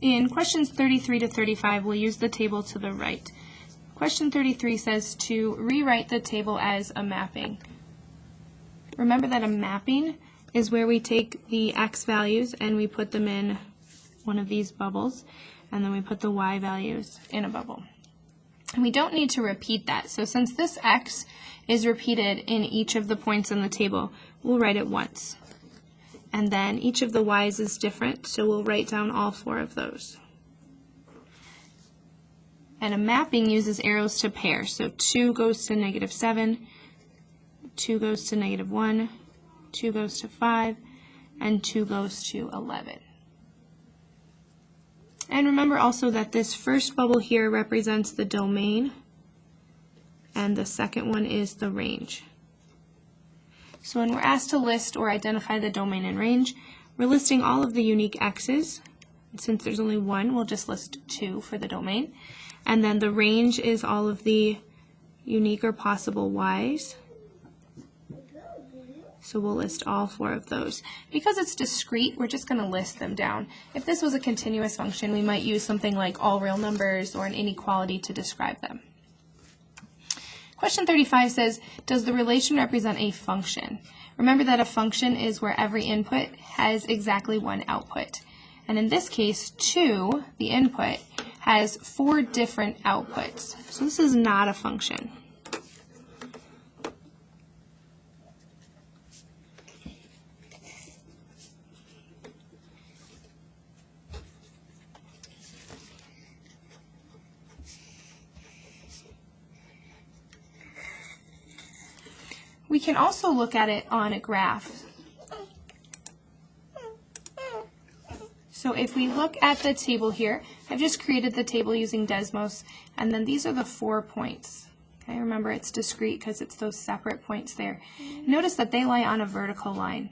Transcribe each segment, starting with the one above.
In questions 33 to 35, we'll use the table to the right. Question 33 says to rewrite the table as a mapping. Remember that a mapping is where we take the x values and we put them in one of these bubbles, and then we put the y values in a bubble. And we don't need to repeat that. So since this x is repeated in each of the points on the table, we'll write it once. And then each of the y's is different, so we'll write down all 4 of those. And a mapping uses arrows to pair. So 2 goes to -7, 2 goes to -1, 2 goes to 5, and 2 goes to 11. And remember also that this first bubble here represents the domain, and the second one is the range. So when we're asked to list or identify the domain and range, we're listing all of the unique x's. And since there's only one, we'll just list 2 for the domain. And then the range is all of the unique or possible y's. So we'll list all 4 of those. Because it's discrete, we're just going to list them down. If this was a continuous function, we might use something like all real numbers or an inequality to describe them. Question 35 says, does the relation represent a function? Remember that a function is where every input has exactly one output. And in this case, 2, the input, has 4 different outputs. So this is not a function. We can also look at it on a graph. So if we look at the table here, I've just created the table using Desmos, and then these are the 4 points. Okay, remember it's discrete because it's those separate points there. Notice that they lie on a vertical line,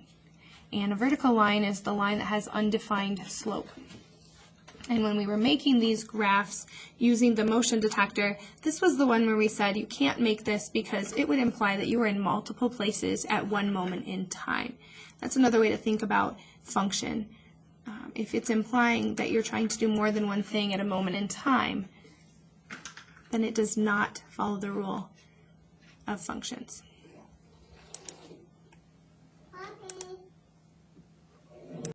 and a vertical line is the line that has undefined slope. And when we were making these graphs using the motion detector, this was the one where we said you can't make this because it would imply that you were in multiple places at one moment in time. That's another way to think about function. If it's implying that you're trying to do more than one thing at a moment in time, then it does not follow the rule of functions.